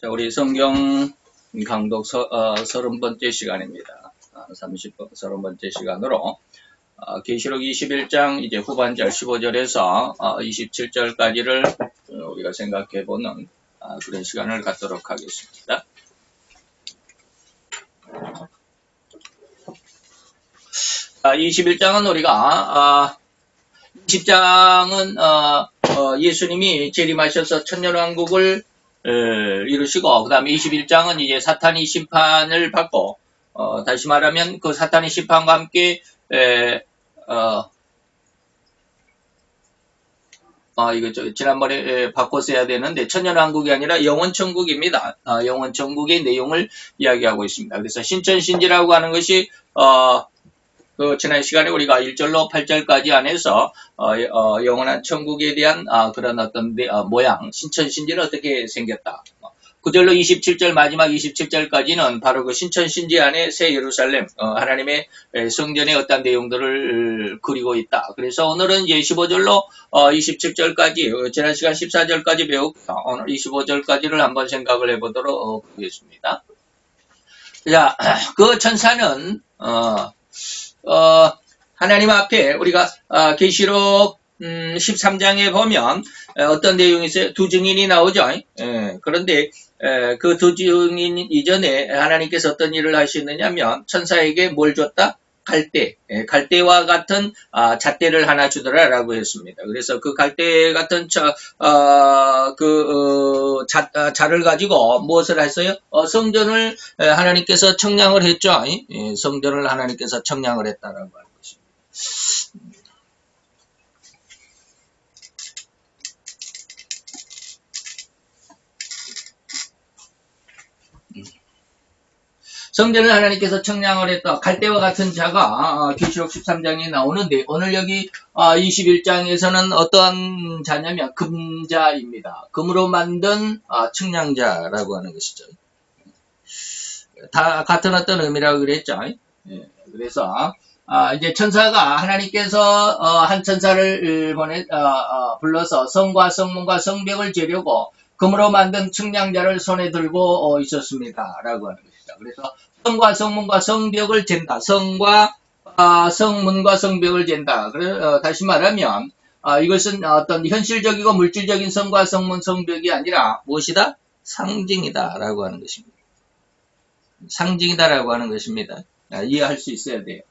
자, 우리 성경 강독 30번째 시간입니다. 30번째 시간으로 계시록 21장 이제 후반절 15절에서 27절까지를 우리가 생각해보는 그런 시간을 갖도록 하겠습니다. 21장은 우리가 20장은 예수님이 재림하셔서 천년왕국을 이루시고, 그 다음에 21장은 이제 사탄이 심판을 받고, 다시 말하면 그 사탄의 심판과 함께 이거 지난번에 바꿔서 해야 되는데, 천년왕국이 아니라 영원천국입니다. 영원천국의 내용을 이야기하고 있습니다. 그래서 신천신지라고 하는 것이 지난 시간에 우리가 1절로 8절까지 안에서 영원한 천국에 대한 그런 어떤 모양, 신천신지는 어떻게 생겼다. 9절로 27절 마지막 27절까지는 바로 그 신천신지 안에 새 예루살렘, 하나님의 성전의 어떤 내용들을 그리고 있다. 그래서 오늘은 이제 15절로 27절까지, 지난 시간 14절까지 배우고 오늘 25절까지를 한번 생각을 해보도록 하겠습니다. 자, 그 천사는 하나님 앞에 우리가 계시록 13장에 보면 어떤 내용이 있어요? 두 증인이 나오죠. 그런데 그 두 증인 이전에 하나님께서 어떤 일을 하시느냐면 천사에게 뭘 줬다? 갈대와 같은 잣대를 하나 주더라라고 했습니다. 그래서 그 갈대 같은 잣을 가지고 무엇을 했어요? 성전을 하나님께서 청량을 했죠. 성전을 하나님께서 청량을 했다라고 하는 것입니다. 성전을 하나님께서 청량을 했다. 갈대와 같은 자가 계시록 13장에 나오는데 오늘 여기 21장에서는 어떤 자냐면 금자입니다. 금으로 만든 청량자라고 하는 것이죠. 다 같은 어떤 의미라고 그랬죠. 그래서 이제 천사가 하나님께서 한 천사를 불러서 성과 성문과 성벽을 재려고 금으로 만든 청량자를 손에 들고 있었습니다. 라고 하는 것이죠. 그래서 성과 성문과 성벽을 잰다. 성문과 성벽을 잰다. 다시 말하면 이것은 어떤 현실적이고 물질적인 성과 성문 성벽이 아니라 무엇이다? 상징이다 라고 하는 것입니다. 상징이다라고 하는 것입니다. 이해할 수 있어야 돼요.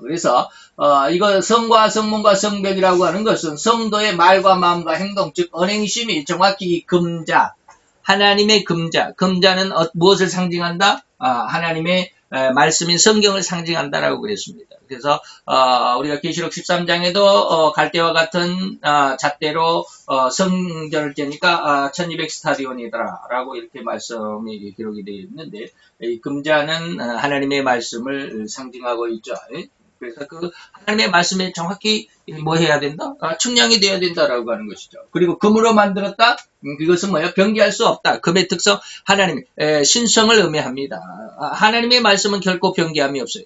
그래서 이거 성과 성문과 성벽이라고 하는 것은 성도의 말과 마음과 행동, 즉 언행심이 정확히 이 금자, 하나님의 금자는 무엇을 상징한다? 하나님의 말씀인 성경을 상징한다라고 그랬습니다. 그래서 우리가 계시록 13장에도 갈대와 같은 잣대로 성전을 째니까 1200 스타디온이더라라고 이렇게 말씀이 기록이 되어 있는데, 이 금자는 하나님의 말씀을 상징하고 있죠. 그래서 그 하나님의 말씀에 정확히 뭐 해야 된다? 측량이 되어야 된다라고 하는 것이죠. 그리고 금으로 만들었다? 그것은 뭐예요? 변개할 수 없다. 금의 특성, 하나님의 신성을 의미합니다. 하나님의 말씀은 결코 변개함이 없어요.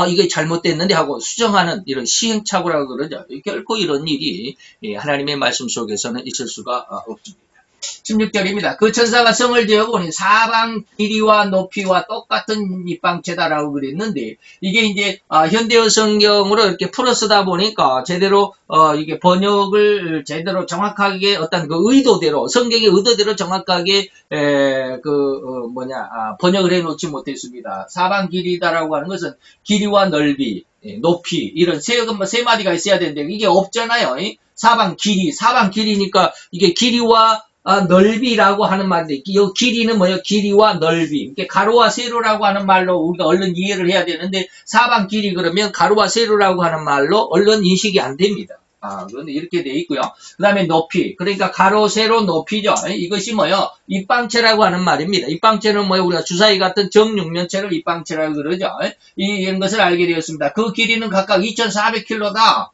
이게 잘못됐는데 하고 수정하는 이런 시행착오라고 그러죠. 결코 이런 일이 하나님의 말씀 속에서는 있을 수가 없습니다. 16절입니다. 그 천사가 성을 재어보니 사방 길이와 높이와 똑같은 입방체다라고 그랬는데, 이게 이제 현대어 성경으로 이렇게 풀어 쓰다 보니까 제대로 이게 번역을 제대로 정확하게 어떤 그 의도대로, 성경의 의도대로 정확하게 번역을 해놓지 못했습니다. 사방 길이다라고 하는 것은 길이와 넓이, 높이 이런 세 마디가 있어야 되는데 이게 없잖아요. 사방 길이니까 이게 길이와 넓이라고 하는 말인데, 이 길이는 뭐예요? 길이와 넓이. 이렇게 가로와 세로라고 하는 말로 우리가 얼른 이해를 해야 되는데, 사방 길이 그러면 가로와 세로라고 하는 말로 얼른 인식이 안 됩니다. 그런데 이렇게 돼 있고요. 그 다음에 높이. 그러니까 가로, 세로, 높이죠. 이것이 뭐예요? 입방체라고 하는 말입니다. 입방체는 뭐예요? 우리가 주사위 같은 정육면체를 입방체라고 그러죠. 이런 것을 알게 되었습니다. 그 길이는 각각 2400km다.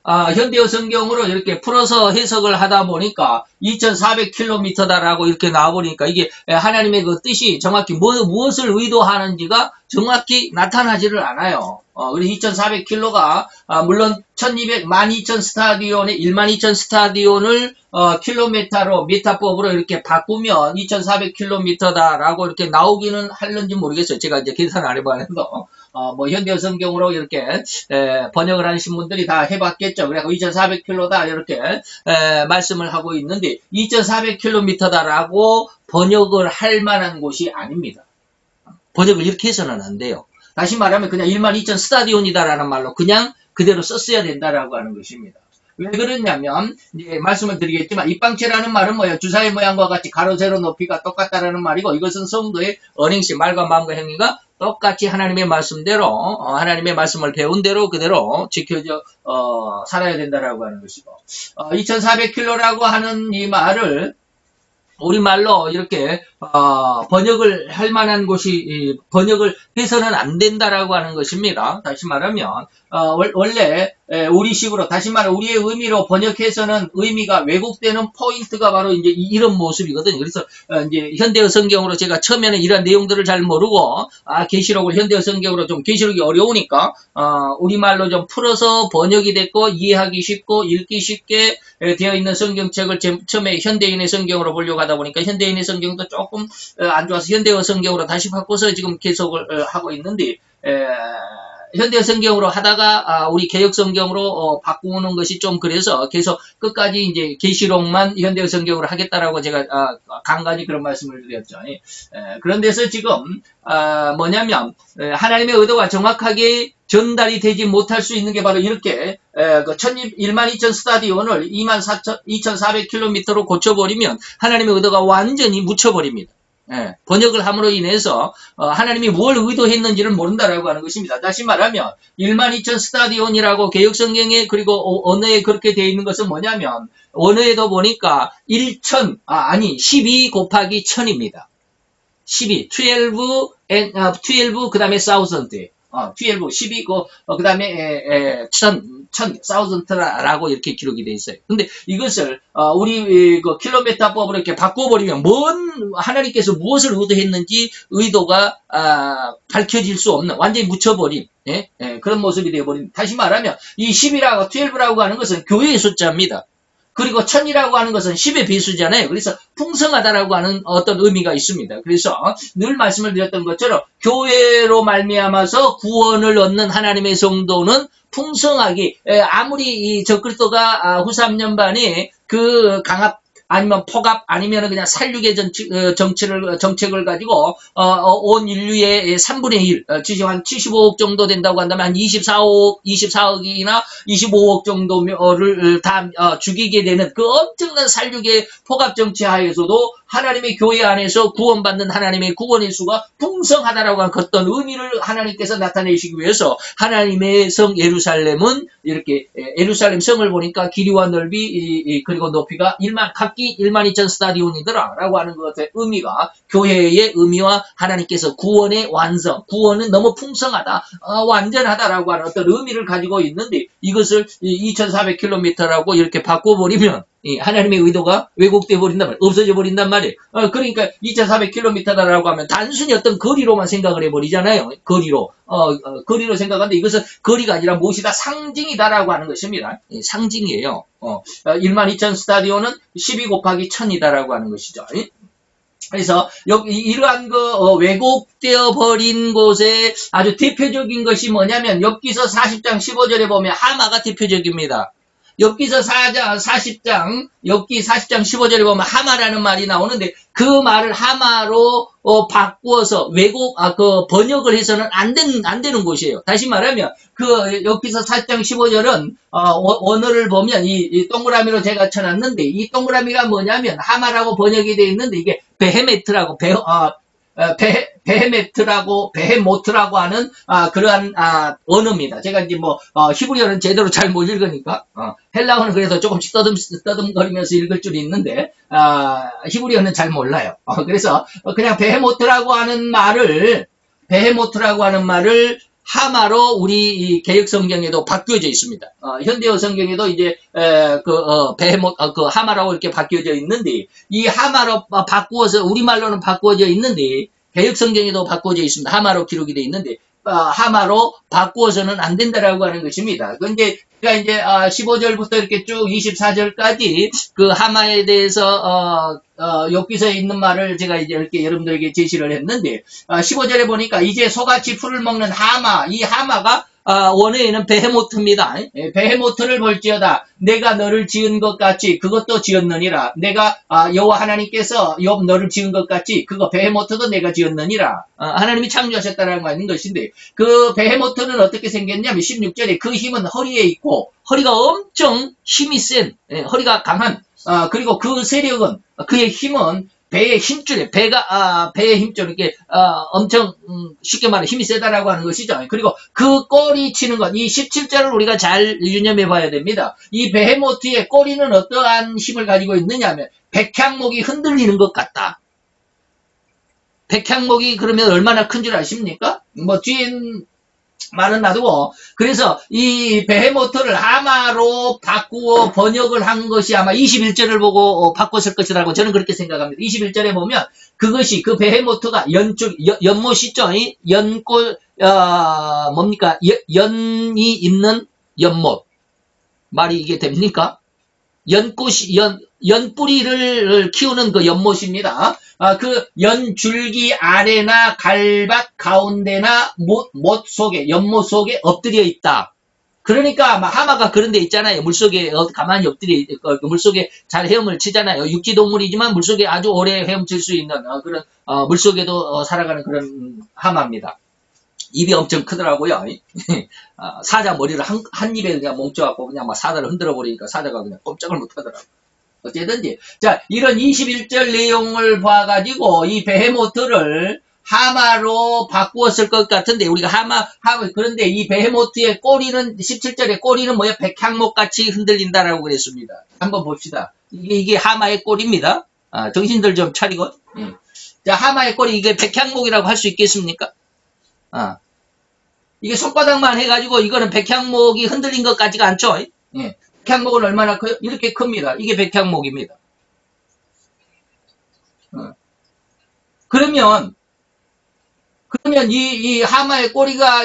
현대어 성경으로 이렇게 풀어서 해석을 하다 보니까 2400km다라고 이렇게 나와버리니까 이게 하나님의 그 뜻이 정확히 무엇을 의도하는지가 정확히 나타나지를 않아요. 그래서 2400km가 물론 1200, 12000 스타디온에 12000 스타디온을 킬로미터로 미터법으로 이렇게 바꾸면 2400km다라고 이렇게 나오기는 할는지 모르겠어요. 제가 이제 계산 안 해봐서 뭐 현대어 성경으로 이렇게 번역을 하신 분들이 다 해봤겠죠. 그래서 2400km다 이렇게 말씀을 하고 있는데 2400km다라고 번역을 할 만한 곳이 아닙니다. 번역을 이렇게 해서는 안 돼요. 다시 말하면 그냥 12000 스타디온이다라는 말로 그냥 그대로 썼어야 된다라고 하는 것입니다. 왜 그러냐면 이제 말씀을 드리겠지만 입방체라는 말은 뭐예요? 주사의 모양과 같이 가로 세로 높이가 똑같다라는 말이고 이것은 성도의 언행시 말과 마음과 행위가 똑같이 하나님의 말씀대로 하나님의 말씀을 배운 대로 그대로 지켜져 살아야 된다라고 하는 것이고 2400km라고 하는 이 말을 우리말로 이렇게 번역을 할 만한 곳이 번역을 해서는 안 된다라고 하는 것입니다. 다시 말하면 원래 우리식으로 다시 말하면 우리의 의미로 번역해서는 의미가 왜곡되는 포인트가 바로 이제 이런 모습이거든요. 그래서 이제 현대어 성경으로 제가 처음에는 이런 내용들을 잘 모르고 계시록을 현대어 성경으로 좀 계시록이 어려우니까 우리말로 좀 풀어서 번역이 됐고 이해하기 쉽고 읽기 쉽게 되어 있는 성경책을 처음에 현대인의 성경으로 보려고 하다 보니까 현대인의 성경도 조금 안 좋아서 현대어 성경으로 다시 바꿔서 지금 계속을 하고 있는데 현대 성경으로 하다가 우리 개혁 성경으로 바꾸는 것이 좀 그래서 계속 끝까지 이제 계시록만 현대 성경으로 하겠다라고 제가 간간히 그런 말씀을 드렸죠. 그런 데서 지금 뭐냐면 하나님의 의도가 정확하게 전달이 되지 못할 수 있는 게 바로 이렇게 12000 스타디온을 2400km로 고쳐버리면 하나님의 의도가 완전히 묻혀버립니다. 번역을 함으로 인해서 하나님이 뭘 의도했는지를 모른다라고 하는 것입니다. 다시 말하면 12000 스타디온이라고 개혁성경에 그리고 언어에 그렇게 되어 있는 것은 뭐냐면 언어에도 보니까 12 곱하기 1000입니다. 12 그 다음에 1000 12, 그 다음에, 1000라고 이렇게 기록이 되어 있어요. 근데 이것을, 우리, 킬로미터법으로 이렇게 바꿔버리면, 하나님께서 무엇을 의도했는지 의도가, 밝혀질 수 없는, 완전히 묻혀버린, 그런 모습이 되어버린. 다시 말하면, 이 12라고 하는 것은 교회의 숫자입니다. 그리고 1000이라고 하는 것은 10의 배수잖아요. 그래서 풍성하다라고 하는 어떤 의미가 있습니다. 그래서 늘 말씀을 드렸던 것처럼 교회로 말미암아서 구원을 얻는 하나님의 성도는 풍성하게 아무리 이 적그리스도가 후 3년반에 그 강압 아니면 폭압 아니면 그냥 살육의 정책을 가지고 온 인류의 3분의 1, 지금 한 75억 정도 된다고 한다면 한 24억이나 25억 정도를 다 죽이게 되는 그 엄청난 살육의 폭압 정치 하에서도 하나님의 교회 안에서 구원받는 하나님의 구원의 수가 풍성하다라고 하는 어떤 의미를 하나님께서 나타내시기 위해서 하나님의 성 예루살렘은 이렇게 예루살렘 성을 보니까 길이와 넓이 그리고 높이가 각기 12000 스타디온이더라라고 하는 것의 의미가 교회의 의미와 하나님께서 구원의 완성, 구원은 너무 풍성하다, 완전하다라고 하는 어떤 의미를 가지고 있는데 이것을 2400km라고 이렇게 바꿔버리면 하나님의 의도가 왜곡되어 버린단 말이에요. 없어져 버린단 말이에요. 그러니까 2400km다라고 하면 단순히 어떤 거리로만 생각을 해버리잖아요. 거리로 생각하는데 이것은 거리가 아니라 무엇이다? 상징이다라고 하는 것입니다. 상징이에요. 12000 스타디온은 12 곱하기 1000이다라고 하는 것이죠. 그래서 이러한 왜곡되어 버린 곳에 아주 대표적인 것이 뭐냐면 엽기서 40장 15절에 보면 하마가 대표적입니다. 엽기서 40장 15절에 보면 하마라는 말이 나오는데 그 말을 하마로 바꾸어서 번역을 해서는 안 되는 곳이에요. 다시 말하면 엽기서 40장 15절은 언어를 보면 이 동그라미로 제가 쳐놨는데 이 동그라미가 뭐냐면 하마라고 번역이 되어 있는데 이게 베헤메트라고 베헤모트라고 하는 그러한 언어입니다. 제가 이제 히브리어는 제대로 잘 못 읽으니까 헬라어는 그래도 조금씩 떠듬거리면서 읽을 줄이 있는데 히브리어는 잘 몰라요. 그래서 그냥 베헤모트라고 하는 말을 하마로 우리 이 개역 성경에도 바뀌어져 있습니다. 현대어 성경에도 이제 그 하마라고 이렇게 바뀌어져 있는데 이 하마로 바꾸어서 우리말로는 바꾸어져 있는데 개역 성경에도 바꾸어져 있습니다. 하마로 기록이 되어 있는데 하마로 바꾸어서는 안 된다라고 하는 것입니다. 그런데 제가 이제 15절부터 이렇게 쭉 24절까지 그 하마에 대해서 욥기서에 있는 말을 제가 이제 이렇게 여러분들에게 제시를 했는데 15절에 보니까 이제 소같이 풀을 먹는 하마, 이 하마가 원어에는 베헤모트입니다. 베헤모트를 볼지어다 내가 너를 지은 것 같이 그것도 지었느니라. 내가 여호와 하나님께서 욥 너를 지은 것 같이 그거 베헤모트도 내가 지었느니라. 하나님이 창조하셨다는 거 있는 것인데 그 베헤모트는 어떻게 생겼냐면 16절에 그 힘은 허리에 있고 허리가 엄청 힘이 센 허리가 강한 그리고 그 세력은 그의 힘은 배의 힘줄에 배의 힘줄 이렇게 엄청 쉽게 말해 힘이 세다라고 하는 것이죠. 그리고 그 꼬리 치는 것 이 17절을 우리가 잘 유념해 봐야 됩니다. 이 베헤모트의 꼬리는 어떠한 힘을 가지고 있느냐면 백향목이 흔들리는 것 같다. 백향목이 그러면 얼마나 큰 줄 아십니까? 뭐 뒤에 말은 놔두고 그래서 이 베헤모트를 하마로 바꾸어 번역을 한 것이 아마 21절을 보고 바꿨을 것이라고 저는 그렇게 생각합니다. 21절에 보면 그것이 그 베헤모트가 연못 있죠? 연골 뭡니까? 연이 있는 연못 말이 이게 됩니까? 연뿌리를 키우는 그 연못입니다. 그 연줄기 아래나 갈밭 가운데나 못 속에, 연못 속에 엎드려 있다. 그러니까 하마가 그런 데 있잖아요. 물속에 가만히 엎드려 물속에 잘 헤엄을 치잖아요. 육지동물이지만 물속에 아주 오래 헤엄칠 수 있는 그런 물속에도 살아가는 그런 하마입니다. 입이 엄청 크더라고요. 사자 머리를 한 입에 그냥 뭉쳐갖고 그냥 막 사자를 흔들어 버리니까 사자가 그냥 꼼짝을 못 하더라고요. 어쨌든지. 자, 이런 21절 내용을 봐가지고 이 베헤모트를 하마로 바꾸었을 것 같은데, 우리가 그런데 이 베헤모트의 꼬리는, 17절에 꼬리는 뭐야? 백향목 같이 흔들린다라고 그랬습니다. 한번 봅시다. 이게 하마의 꼬리입니다. 정신들 좀 차리고. 자, 하마의 꼬리, 이게 백향목이라고 할 수 있겠습니까? 이게 손바닥만 해가지고 이거는 백향목이 흔들린 것 같지가 않죠? 예. 백향목은 얼마나 커요? 이렇게 큽니다. 이게 백향목입니다. 그러면 이 하마의 꼬리가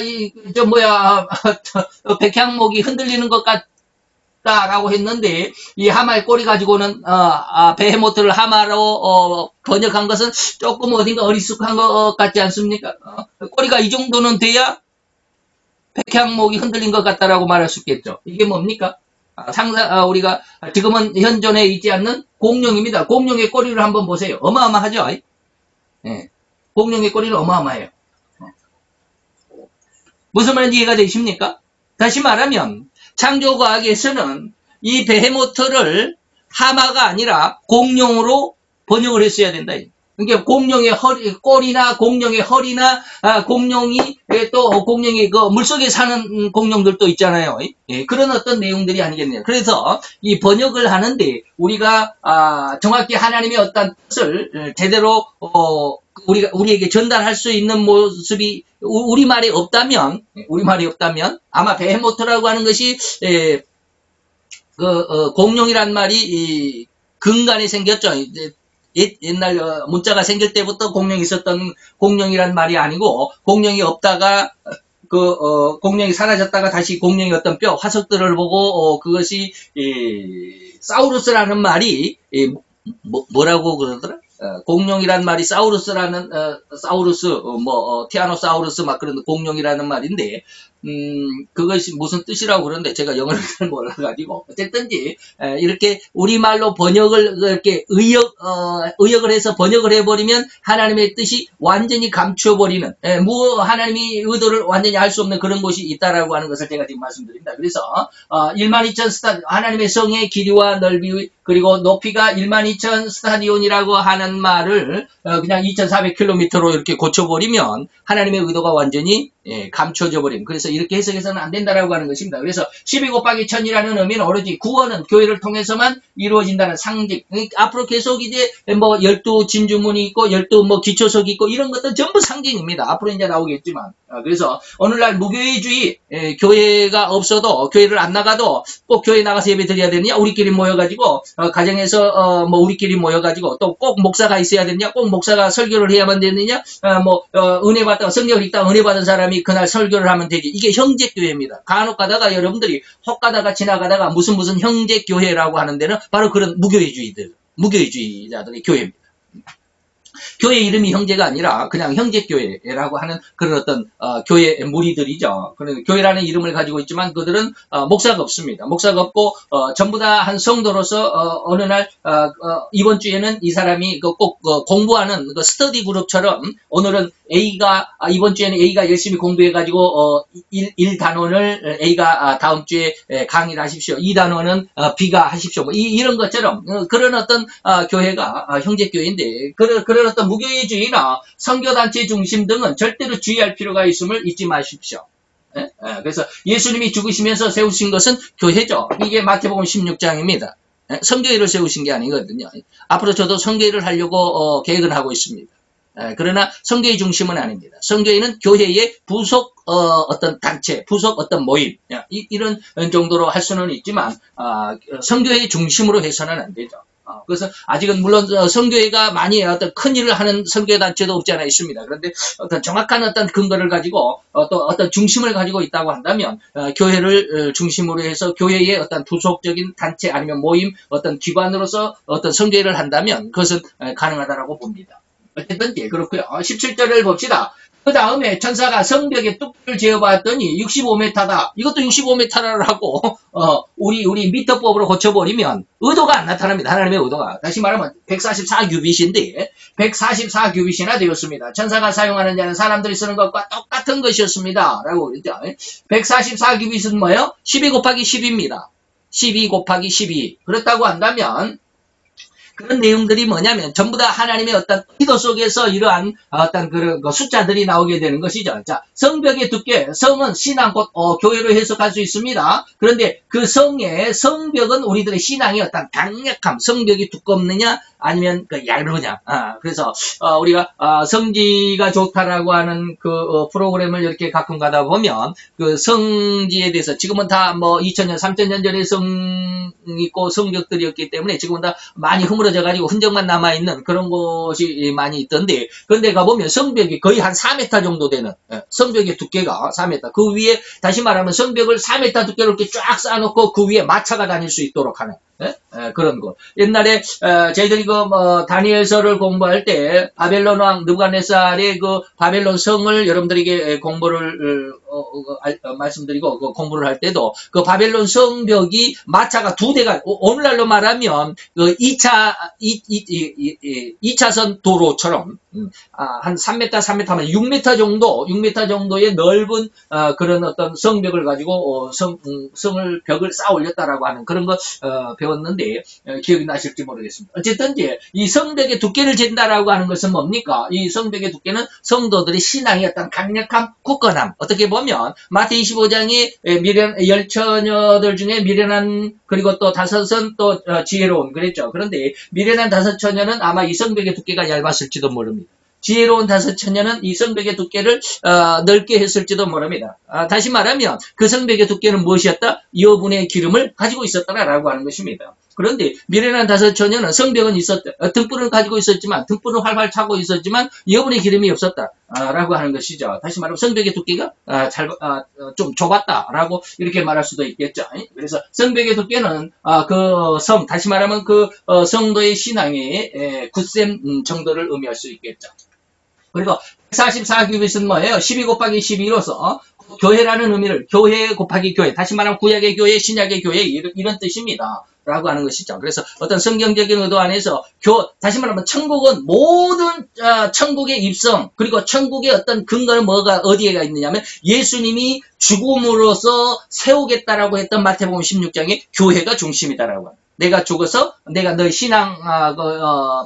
백향목이 흔들리는 것 같다라고 했는데 이 하마의 꼬리 가지고는 베헤모트를 하마로 번역한 것은 조금 어딘가 어리숙한 것 같지 않습니까? 꼬리가 이 정도는 돼야 백향목이 흔들린 것 같다라고 말할 수 있겠죠. 이게 뭡니까? 우리가 지금은 현존에 있지 않는 공룡입니다. 공룡의 꼬리를 한번 보세요. 어마어마하죠? 예. 공룡의 꼬리는 어마어마해요. 무슨 말인지 이해가 되십니까? 다시 말하면 창조과학에서는 이 베헤모트를 하마가 아니라 공룡으로 번역을 했어야 된다. 그러니까 공룡의 꼬리나 공룡의 허리나 공룡이 그 물속에 사는 공룡들도 있잖아요. 예, 그런 어떤 내용들이 아니겠네요. 그래서 이 번역을 하는데 우리가 정확히 하나님의 어떤 뜻을 제대로 우리에게 전달할 수 있는 모습이 우리말이 없다면 아마 베헤모트라고 하는 것이 공룡이란 말이 근간에 생겼죠. 옛날 문자가 생길 때부터 공룡이 있었던 공룡이란 말이 아니고 공룡이 없다가 공룡이 사라졌다가 다시 공룡이 어떤 화석들을 보고 그것이 사우루스라는 말이 뭐라고 그러더라? 공룡이란 말이 사우루스라는 사우루스 티아노사우루스 막 그런 공룡이라는 말인데 그것이 무슨 뜻이라고 그러는데 제가 영어를 잘 몰라가지고 어쨌든지 이렇게 우리말로 번역을 이렇게 의역을 해서 번역을 해버리면 하나님의 뜻이 완전히 감추어버리는 하나님이 의도를 완전히 알 수 없는 그런 곳이 있다라고 하는 것을 제가 지금 말씀드립니다. 그래서 12,000 스타디온 하나님의 성의 길이와 넓이 그리고 높이가 12,000 스타디온이라고 하는 말을 그냥 2,400km로 이렇게 고쳐버리면 하나님의 의도가 완전히 감춰져 버린. 그래서 이렇게 해석해서는 안 된다라고 하는 것입니다. 그래서 12 곱하기 1000이라는 의미는 오로지 구원은 교회를 통해서만 이루어진다는 상징. 앞으로 계속 이제 뭐 12 진주문이 있고 12 뭐 기초석이 있고 이런 것들 전부 상징입니다. 앞으로 이제 나오겠지만. 그래서 오늘날 무교회주의, 교회가 없어도 교회를 안 나가도 꼭 교회 나가서 예배 드려야 되느냐? 우리끼리 모여가지고 가정에서 뭐 우리끼리 모여가지고 또 꼭 목사가 있어야 되느냐? 꼭 목사가 설교를 해야만 되느냐? 은혜 받다가 성경을 읽다가 은혜 받은 사람이 그날 설교를 하면 되지. 이게 형제교회입니다. 간혹 가다가 여러분들이 혹 가다가 지나가다가 무슨 형제교회라고 하는 데는 바로 그런 무교회주의자들의 교회입니다. 교회 이름이 형제가 아니라 그냥 형제교회라고 하는 그런 어떤 교회 무리들이죠. 그런 교회라는 이름을 가지고 있지만 그들은 목사가 없습니다. 목사가 없고 전부 다 한 성도로서 어느 날 이번 주에는 이 사람이 꼭 공부하는 그 스터디 그룹처럼 오늘은 이번 주에는 A가 열심히 공부해가지고 1단원을 A가 다음 주에 강의를 하십시오. 2단원은 B가 하십시오. 뭐 이런 것처럼 그런 어떤 교회가 형제교회인데 그런 어떤 무교회주의나 선교단체 중심 등은 절대로 주의할 필요가 있음을 잊지 마십시오. 그래서 예수님이 죽으시면서 세우신 것은 교회죠. 이게 마태복음 16장입니다. 선교회를 세우신 게 아니거든요. 앞으로 저도 선교회를 하려고 계획은 하고 있습니다. 그러나 선교회 중심은 아닙니다. 선교회는 교회의 부속 어떤 단체, 부속 어떤 모임 이런 정도로 할 수는 있지만 선교회 중심으로 해서는 안 되죠. 그래서 아직은 물론 선교회가 많이 어떤 큰 일을 하는 선교회 단체도 없지 않아 있습니다. 그런데 어떤 정확한 어떤 근거를 가지고 또 어떤 중심을 가지고 있다고 한다면 교회를 중심으로 해서 교회의 어떤 부속적인 단체 아니면 모임 어떤 기관으로서 어떤 선교회를 한다면 그것은 가능하다라고 봅니다. 어쨌든 그렇고요. 17절을 봅시다. 그 다음에 천사가 성벽에 뚝배를 재어봤더니 65m다. 이것도 65m라고 우리 미터법으로 고쳐버리면 의도가 안 나타납니다. 하나님의 의도가. 다시 말하면 144규빗인데 144규빗이나 되었습니다. 천사가 사용하는 자는 사람들이 쓰는 것과 똑같은 것이었습니다. 라고 그랬죠. 144규빗은 뭐예요? 12 곱하기 10입니다. 12 곱하기 12. 그렇다고 한다면 그런 내용들이 뭐냐면 전부 다 하나님의 어떤 의도 속에서 이러한 어떤 그런 숫자들이 나오게 되는 것이죠. 자, 성벽의 두께, 성은 신앙 곧 교회로 해석할 수 있습니다. 그런데 그 성벽은 우리들의 신앙의 어떤 강력함, 성벽이 두껍느냐 아니면 얇으냐. 그래서 우리가 성지가 좋다라고 하는 그 프로그램을 이렇게 가끔 가다 보면 그 성지에 대해서 지금은 다 뭐 2000년, 3000년 전에 성 있고 성벽들이었기 때문에 지금은 다 많이 흐물어져 가지고 흔적만 남아 있는 그런 곳이 많이 있던데 그런데 가보면 성벽이 거의 한 4m 정도 되는 성벽의 두께가 4m. 그 위에 다시 말하면 성벽을 4m 두께로 이렇게 쫙 쌓아놓고 그 위에 마차가 다닐 수 있도록 하는 그런 것. 옛날에 저희들이 다니엘서를 공부할 때 바벨론 왕 느부갓네살의 그 바벨론 성을 여러분들에게 공부를 말씀드리고 공부를 할 때도 그 바벨론 성벽이 마차가 2대가 오늘날로 말하면 그 2차선 도로처럼 한 3m, 3m 하면 6m 정도의 넓은 그런 어떤 성벽을 가지고 성을 벽을 쌓아 올렸다라고 하는 그런 거 배웠는데 기억이 나실지 모르겠습니다. 어쨌든 이 성벽의 두께를 잰다라고 하는 것은 뭡니까? 이 성벽의 두께는 성도들의 신앙의 어떤 강력함, 굳건함. 어떻게 보면 마태 25장에 열처녀들 중에 미련한 그리고 또 5은 또 지혜로운 그랬죠. 그런데 미련한 5처녀는 아마 이 성벽의 두께가 얇았을지도 모릅니다. 지혜로운 5처녀는 이 성벽의 두께를 넓게 했을지도 모릅니다. 다시 말하면 그 성벽의 두께는 무엇이었다? 여분의 기름을 가지고 있었다라고 하는 것입니다. 그런데 미련한 5처녀는 성벽은 있었다. 등불을 가지고 있었지만 등불을 활활 차고 있었지만 여분의 기름이 없었다라고 하는 것이죠. 다시 말하면 성벽의 두께가 좀 좁았다라고 이렇게 말할 수도 있겠죠. 그래서 성벽의 두께는 다시 말하면 그 성도의 신앙의 굳셈 정도를 의미할 수 있겠죠. 그리고 144규빗은 뭐예요? 12 곱하기 12로서 교회라는 의미를 교회 곱하기 교회, 다시 말하면 구약의 교회, 신약의 교회 이런 뜻입니다. 라고 하는 것이죠. 그래서 어떤 성경적인 의도 안에서 다시 말하면 천국은 모든 천국의 입성 그리고 천국의 어떤 근거는 어디에가 있느냐면 예수님이 죽음으로써 세우겠다라고 했던 마태복음 16장에 교회가 중심이다라고 합니다. 내가 죽어서 내가 너의 신앙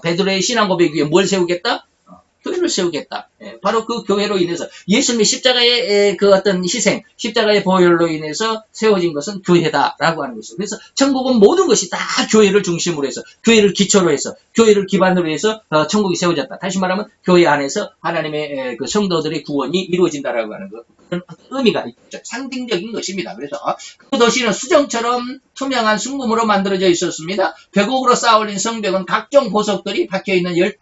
베드로의 신앙 고백 위에 뭘 세우겠다? 교회를 세우겠다. 바로 그 교회로 인해서 예수님의 십자가의 그 어떤 희생, 십자가의 보혈로 인해서 세워진 것은 교회다라고 하는 것이죠. 그래서 천국은 모든 것이 다 교회를 중심으로 해서, 교회를 기초로 해서, 교회를 기반으로 해서 천국이 세워졌다. 다시 말하면 교회 안에서 하나님의 그 성도들의 구원이 이루어진다라고 하는 것, 그런 의미가 있죠. 상징적인 것입니다. 그래서 그 도시는 수정처럼 투명한 순금으로 만들어져 있었습니다. 벽옥으로 쌓아올린 성벽은 각종 보석들이 박혀있는 12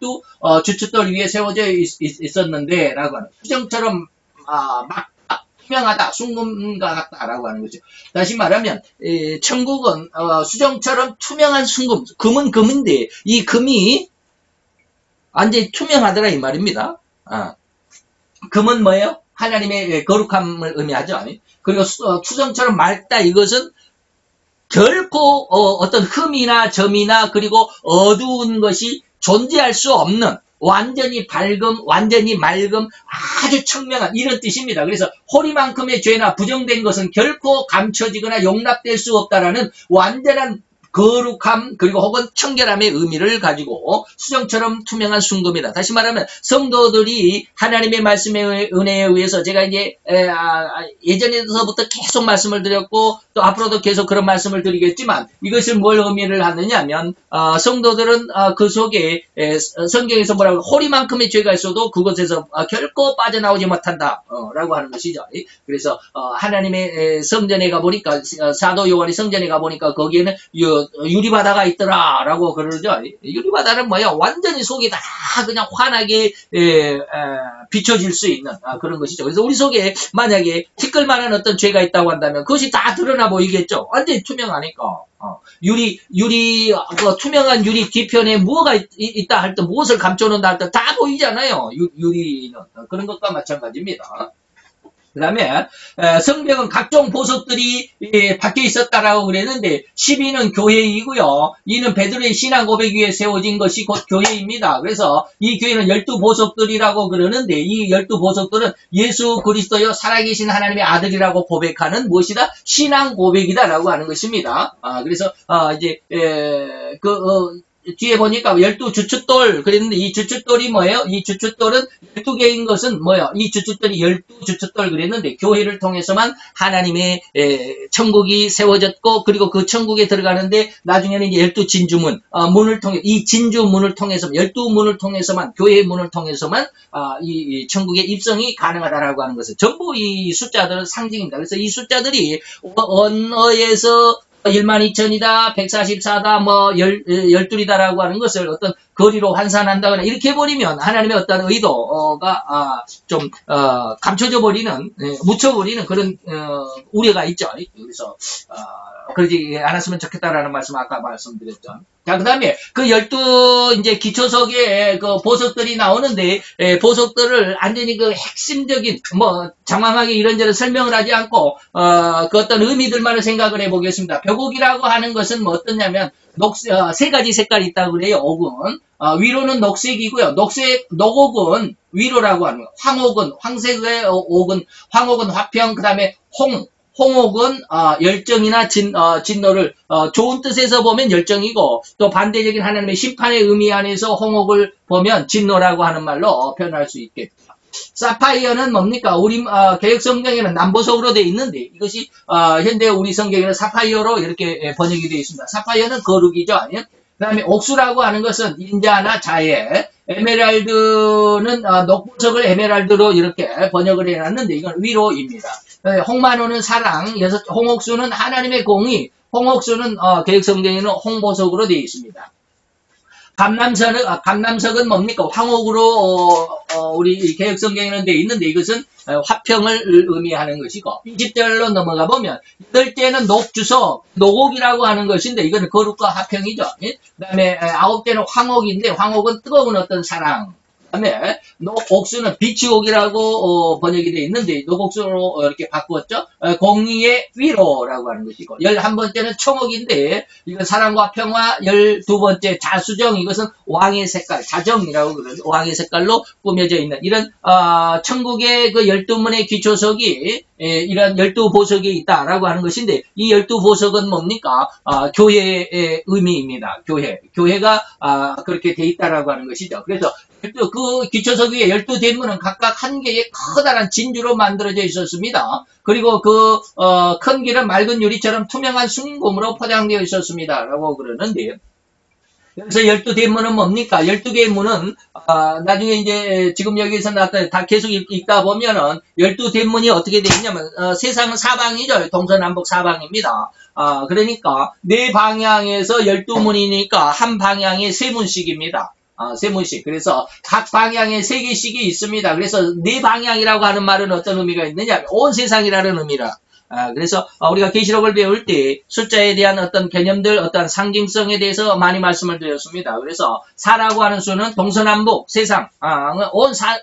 주춧돌 위에 세워져 있었는데 라고 하는, 수정처럼 막 투명하다, 순금과 같다라고 하는 거죠. 다시 말하면 천국은 수정처럼 투명한 순금, 금은 금인데 이 금이 완전히 투명하더라 이 말입니다. 금은 뭐예요? 하나님의 거룩함을 의미하죠. 그리고 수정처럼 맑다, 이것은 결코 어떤 흠이나 점이나 그리고 어두운 것이 존재할 수 없는 완전히 밝음, 완전히 맑음, 아주 청명한 이런 뜻입니다. 그래서 호리만큼의 죄나 부정된 것은 결코 감춰지거나 용납될 수 없다라는 완전한 거룩함 그리고 혹은 청결함의 의미를 가지고 수정처럼 투명한 순금이다. 다시 말하면 성도들이 하나님의 말씀의 은혜에 의해서, 제가 이제 예전에서부터 계속 말씀을 드렸고 또 앞으로도 계속 그런 말씀을 드리겠지만, 이것을 뭘 의미를 하느냐면 성도들은 그 속에 성경에서 뭐라고, 호리만큼의 죄가 있어도 그것에서 결코 빠져나오지 못한다 라고 하는 것이죠. 그래서 하나님의 성전에 가보니까, 사도 요한이 성전에 가보니까 거기에는 유리바다가 있더라 라고 그러죠. 유리바다는 뭐야? 완전히 속이 다 그냥 환하게 비춰질 수 있는 그런 것이죠. 그래서 우리 속에 만약에 티끌만한 어떤 죄가 있다고 한다면 그것이 다 드러나 보이겠죠. 완전히 투명하니까. 투명한 유리 뒤편에 무엇가 있다 할 때, 무엇을 감춰놓는다 할 때 다 보이잖아요. 유리는. 그런 것과 마찬가지입니다. 그 다음에 성벽은 각종 보석들이 박혀 있었다라고 그랬는데, 12는 교회이고요. 이는 베드로의 신앙 고백 위에 세워진 것이 곧 교회입니다. 그래서 이 교회는 12보석들이라고 그러는데, 이 12보석들은 예수 그리스도여 살아계신 하나님의 아들이라고 고백하는 무엇이다? 신앙 고백이다라고 하는 것입니다. 그래서 이제 뒤에 보니까 12주춧돌 그랬는데, 이 주춧돌이 뭐예요? 이 주춧돌은 12개인 것은 뭐예요? 이 주춧돌이 12주춧돌 그랬는데, 교회를 통해서만 하나님의 천국이 세워졌고, 그리고 그 천국에 들어가는데 나중에는 이제 12진주문 문을 통해, 이 진주문을 통해서, 12문을 통해서만, 교회의 문을 통해서만 이 천국의 입성이 가능하다라고 하는 것은 전부 이 숫자들은 상징입니다. 그래서 이 숫자들이 언어에서 12,000이다, 144다, 12이다라고 하는 것을 어떤 거리로 환산한다거나 이렇게 해버리면 하나님의 어떤 의도가 좀 감춰져 버리는, 묻혀버리는 그런 우려가 있죠. 그래서 그러지 않았으면 좋겠다라는 말씀 아까 말씀드렸죠. 자, 그 다음에 그 12 이제 기초석에 그 보석들이 나오는데, 보석들을 완전히 그 핵심적인 장황하게 이런저런 설명을 하지 않고 그 어떤 의미들만을 생각을 해보겠습니다. 벽옥이라고 하는 것은 뭐 어떠냐면, 세 가지 색깔이 있다고 그래요. 옥은 위로는 녹색이고요. 녹옥은 위로라고 하는 거예요. 황옥은, 황색의 옥은, 황옥은 화평, 그 다음에 홍옥은 열정이나 진노를 좋은 뜻에서 보면 열정이고, 또 반대적인 하나님의 심판의 의미 안에서 홍옥을 보면 진노라고 하는 말로 표현할 수 있겠죠. 사파이어는 뭡니까? 우리 개혁 성경에는 남보석으로 되어 있는데, 이것이 현대 우리 성경에는 사파이어로 이렇게 번역이 되어 있습니다. 사파이어는 거룩이죠. 아니요? 그 다음에 옥수라고 하는 것은 인자나 자애, 에메랄드는 녹보석을 에메랄드로 이렇게 번역을 해놨는데, 이건 위로입니다. 홍만호는 사랑, 홍옥수는 하나님의 공의, 홍옥수는 개혁 성경에는 홍보석으로 되어 있습니다. 감남석은 뭡니까? 황옥으로 우리 개혁 성경에는 되어 있는데, 이것은 화평을 의미하는 것이고, 20절로 넘어가 보면 8대는 녹주석, 녹옥이라고 하는 것인데, 이거는 거룩과 화평이죠. 그 다음에 9대는 황옥인데, 황옥은 뜨거운 어떤 사랑. 그 다음에 녹옥수는 비치옥이라고 번역이 되어 있는데, 녹옥수로 이렇게 바꾸었죠. 공의의 위로라고 하는 것이고, 11번째는 청옥인데, 이건 사랑과 평화, 12번째 자수정, 이것은 왕의 색깔, 자정이라고 그러죠. 왕의 색깔로 꾸며져 있는 이런 천국의 그 12문의 기초석이 이런 12보석이 있다라고 하는 것인데, 이 12보석은 뭡니까? 교회의 의미입니다. 교회가 그렇게 돼 있다라고 하는 것이죠. 그래서 그 기초석 위에 12대문은 각각 한 개의 커다란 진주로 만들어져 있었습니다. 그리고 그 큰 길은 맑은 유리처럼 투명한 순금으로 포장되어 있었습니다. 라고 그러는데, 그래서 12대문은 뭡니까? 12개의 문은, 나중에 이제, 지금 여기서 나왔다, 다 계속 읽다 보면은, 12대문이 어떻게 되어 있냐면, 세상은 사방이죠. 동서남북 사방입니다. 그러니까, 네 방향에서 12문이니까, 한 방향에 세 문씩입니다. 세 문씩. 그래서, 각 방향에 세 개씩이 있습니다. 그래서, 네 방향이라고 하는 말은 어떤 의미가 있느냐? 온 세상이라는 의미라. 그래서 우리가 계시록을 배울 때 숫자에 대한 어떤 개념들, 어떤 상징성에 대해서 많이 말씀을 드렸습니다. 그래서 4라고 하는 수는 동서남북 세상,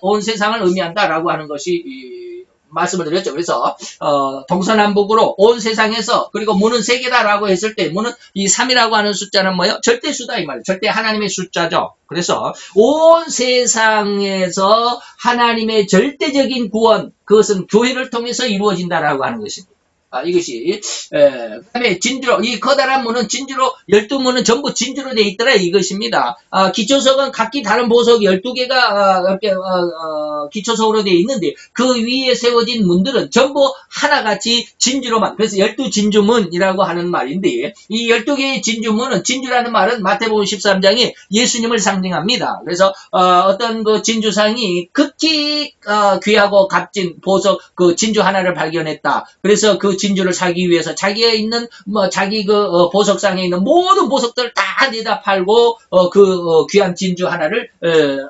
온 세상을 의미한다라고 하는 것이 말씀을 드렸죠. 그래서 동서남북으로 온 세상에서, 그리고 문은 3개다라고 했을 때 문은 이 3이라고 하는 숫자는 뭐예요? 절대수다 이 말이에요. 절대 하나님의 숫자죠. 그래서 온 세상에서 하나님의 절대적인 구원, 그것은 교회를 통해서 이루어진다라고 하는 것입니다. 이것이 그다음에 진주로, 이 커다란 문은 진주로, 12문은 전부 진주로 되어 있더라 이것입니다. 기초석은 각기 다른 보석 12개가 이렇게 기초석으로 되어 있는데, 그 위에 세워진 문들은 전부 하나같이 진주로만, 그래서 12진주문이라고 하는 말인데, 이 12개의 진주문은, 진주라는 말은 마태복음 13장에 예수님을 상징합니다. 그래서 어떤 그 진주상이 극히 귀하고 값진 보석, 그 진주 하나를 발견했다. 그래서 그 진주를 사기 위해서 자기가 있는 자기 그 보석상에 있는 모든 보석들을 다 내다 팔고 귀한 진주 하나를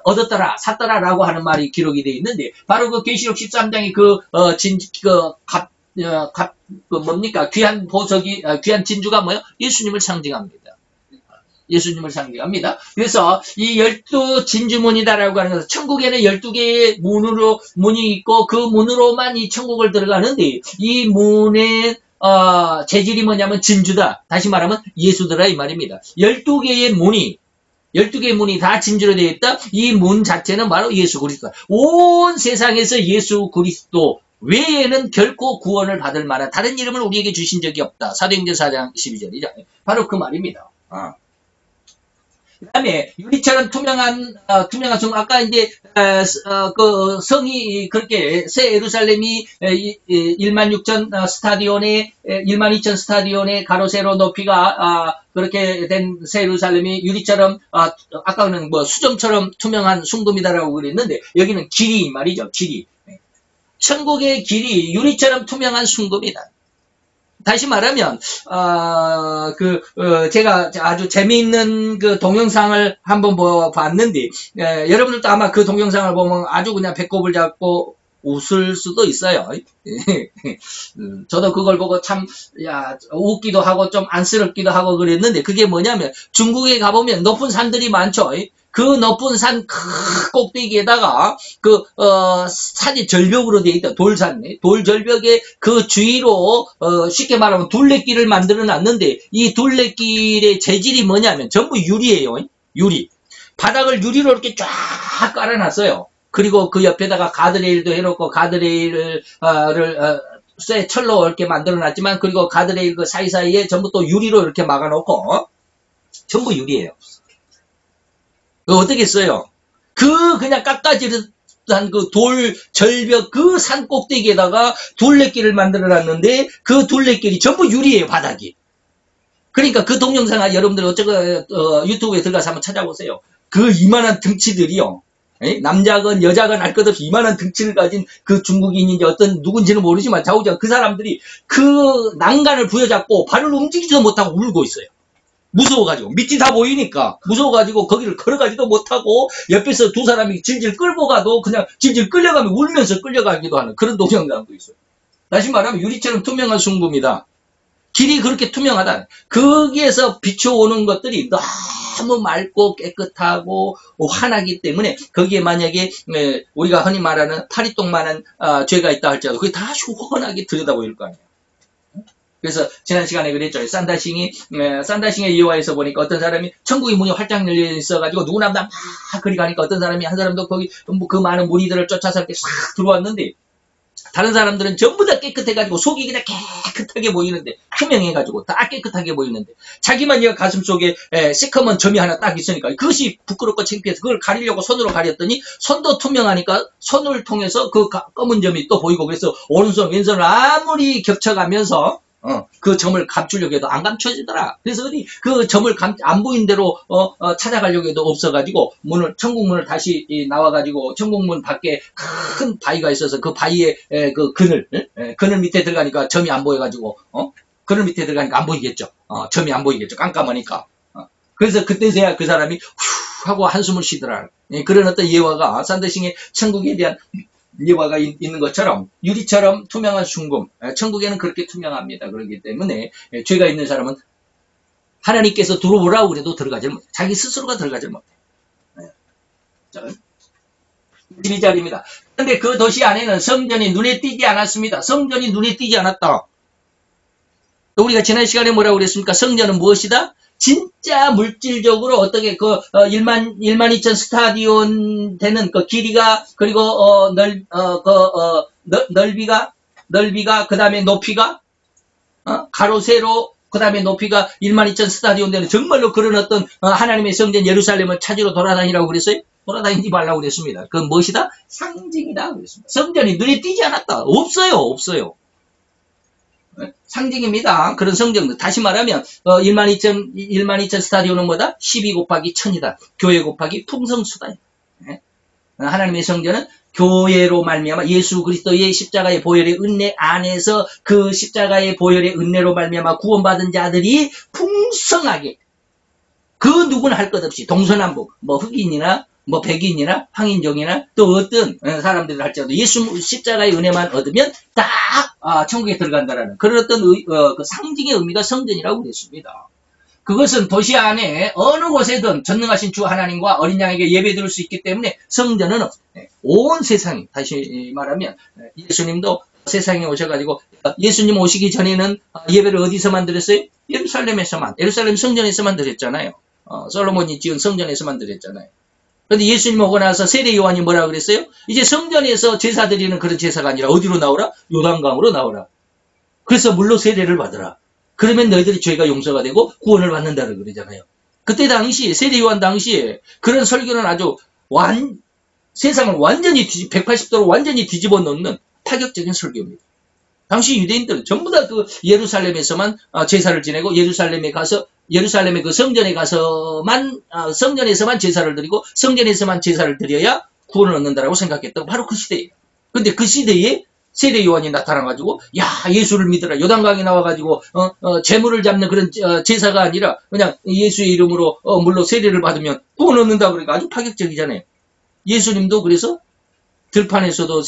얻었더라, 샀더라라고 하는 말이 기록이 되어 있는데, 바로 그 계시록 13장의 뭡니까? 귀한 보석이, 귀한 진주가 뭐예요? 예수님을 상징합니다. 예수님을 상징합니다. 그래서 이 12진주문이다라고 하는 것은, 천국에는 12개의 문이 있고, 그 문으로만 이 천국을 들어가는데, 이 문의 재질이 뭐냐면 진주다. 다시 말하면 예수더라 이 말입니다. 12개의 문이 다 진주로 되어 있다. 이 문 자체는 바로 예수 그리스도. 온 세상에서 예수 그리스도 외에는 결코 구원을 받을 만한 다른 이름을 우리에게 주신 적이 없다. 사도행전 4장 12절이죠. 바로 그 말입니다. 그 다음에 유리처럼 투명한 성, 아까 이제 그 성이 그렇게 새 예루살렘이 16,000 스타디온에 12,000 스타디온의 가로 세로 높이가 그렇게 된 새 예루살렘이 유리처럼 아까는 뭐 수정처럼 투명한 순금이다라고 그랬는데, 여기는 길이 말이죠. 길이. 천국의 길이 유리처럼 투명한 순금이다. 다시 말하면, 제가 아주 재미있는 그 동영상을 한번 봤는데, 여러분들도 아마 그 동영상을 보면 아주 그냥 배꼽을 잡고 웃을 수도 있어요. 저도 그걸 보고 참, 웃기도 하고 좀 안쓰럽기도 하고 그랬는데, 그게 뭐냐면, 중국에 가보면 높은 산들이 많죠. 그 높은 산 꼭대기에다가 산이 절벽으로 되어 있다. 돌산, 돌절벽에 그 주위로 쉽게 말하면 둘레길을 만들어 놨는데, 이 둘레길의 재질이 뭐냐면 전부 유리예요. 유리. 바닥을 유리로 이렇게 쫙 깔아놨어요. 그리고 그 옆에다가 가드레일도 해놓고, 가드레일을 쇠 철로 이렇게 만들어 놨지만, 그리고 가드레일 그 사이사이에 전부 또 유리로 이렇게 막아놓고, 전부 유리예요. 어떻게 써요? 그냥 깎아지른 그 돌 절벽 그 산 꼭대기에다가 둘레길을 만들어 놨는데, 그 둘레길이 전부 유리예요, 바닥이. 그러니까 그 동영상 여러분들 유튜브에 들어가서 한번 찾아보세요. 그 이만한 등치들이요. 남자건 여자건 알 것 없이 이만한 등치를 가진 그 중국인인지 누군지는 모르지만 좌우자 그 사람들이 그 난간을 부여잡고 발을 움직이지도 못하고 울고 있어요. 무서워가지고, 밑이 다 보이니까 무서워가지고 거기를 걸어가지도 못하고, 옆에서 두 사람이 질질 끌고 가도 그냥 질질 끌려가면 울면서 끌려가기도 하는 그런 동영상도 있어요. 다시 말하면 유리처럼 투명한 순금이다. 길이 그렇게 투명하다. 거기에서 비춰오는 것들이 너무 맑고 깨끗하고 환하기 때문에, 거기에 만약에 우리가 흔히 말하는 파리똥만한 죄가 있다 할지라도 그게 다 시원하게 들여다보일 거 아니에요. 그래서 지난 시간에 그랬죠. 산다싱의 이유화에서 보니까 어떤 사람이 천국의 문이 활짝 열려 있어가지고 누구나 막 그리 가니까, 어떤 사람이 한 사람도 거기 그 많은 무리들을 쫓아서 이렇게 싹 들어왔는데, 다른 사람들은 전부 다 깨끗해가지고 속이 그냥 깨끗하게 보이는데, 투명해가지고 다 깨끗하게 보이는데, 자기만 이 가슴 속에 시커먼 점이 하나 딱 있으니까 그것이 부끄럽고 창피해서 그걸 가리려고 손으로 가렸더니 손도 투명하니까 손을 통해서 그 검은 점이 또 보이고, 그래서 오른손 왼손을 아무리 겹쳐가면서 그 점을 감추려고 해도 안 감춰지더라. 그래서 어디 그 점을 안 보인 대로 찾아가려고 해도 없어가지고 천국문을 다시 나와가지고 천국문 밖에 큰 바위가 있어서 그 바위에 그 그늘 밑에 들어가니까 점이 안 보여가지고 그늘 밑에 들어가니까 안 보이겠죠. 점이 안 보이겠죠. 깜깜하니까. 그래서 그때서야 그 사람이 후 하고 한숨을 쉬더라. 그런 어떤 예화가 산더싱의 천국에 대한 예화가 있는 것처럼 유리처럼 투명한 순금, 천국에는 그렇게 투명합니다. 그렇기 때문에 죄가 있는 사람은 하나님께서 들어오라고 그래도 들어가질 못해. 자기 스스로가 들어가질 못해. 12절입니다. 그런데 그 도시 안에는 성전이 눈에 띄지 않았습니다. 성전이 눈에 띄지 않았다. 우리가 지난 시간에 뭐라고 그랬습니까? 성전은 무엇이다? 진짜 물질적으로 어떻게 1만 2천 스타디온 되는 그 길이가, 그리고 넓이가 그 다음에 높이가 가로 세로 그 다음에 높이가 1만 2천 스타디온 되는 정말로 그런 어떤 하나님의 성전 예루살렘을 찾으러 돌아다니라고 그랬어요? 돌아다니지 말라고 그랬습니다. 그건 무엇이다? 상징이다 그랬습니다. 성전이 눈에 띄지 않았다. 없어요. 상징입니다. 그런 성경들. 다시 말하면 1만 2천 스타디온은 뭐다? 12 곱하기 1000이다. 교회 곱하기 풍성수다. 하나님의 성전은 교회로 말미암아 예수 그리스도의 십자가의 보혈의 은혜 안에서 그 십자가의 보혈의 은혜로 말미암아 구원받은 자들이 풍성하게, 그 누구나 할 것 없이 동서남북 흑인이나 백인이나 황인종이나 또 어떤 사람들을 할지라도 예수 십자가의 은혜만 얻으면 다 천국에 들어간다라는 그런 어떤 그 상징의 의미가 성전이라고 그랬습니다. 그것은 도시 안에 어느 곳에든 전능하신 주 하나님과 어린 양에게 예배드릴 수 있기 때문에 성전은 온 세상이, 다시 말하면 예수님도 세상에 오셔가지고 예수님 오시기 전에는 예배를 어디서만 드렸어요? 예루살렘 성전에서만 드렸잖아요. 솔로몬이 지은 성전에서만 드렸잖아요. 그런데 예수님 오고 나서 세례 요한이 뭐라고 그랬어요? 이제 성전에서 제사 드리는 그런 제사가 아니라 어디로 나오라? 요단강으로 나오라. 그래서 물로 세례를 받으라. 그러면 너희들이 죄가 용서가 되고 구원을 받는다고 그러잖아요. 그때 당시 세례 요한 당시에 그런 설교는 아주 세상을 완전히 180도로 완전히 뒤집어 놓는 파격적인 설교입니다. 당시 유대인들은 전부 다 그 예루살렘에서만 제사를 지내고 예루살렘의 그 성전에 가서만 성전에서만 제사를 드리고 성전에서만 제사를 드려야 구원을 얻는다라고 생각했던 바로 그 시대예요. 근데 그 시대에 세례 요한이 나타나가지고 야 예수를 믿으라, 요단강에 나와가지고 재물을 잡는 그런 제사가 아니라 그냥 예수의 이름으로 물로 세례를 받으면 구원 얻는다 그러니까 아주 파격적이잖아요. 예수님도 그래서 들판에서도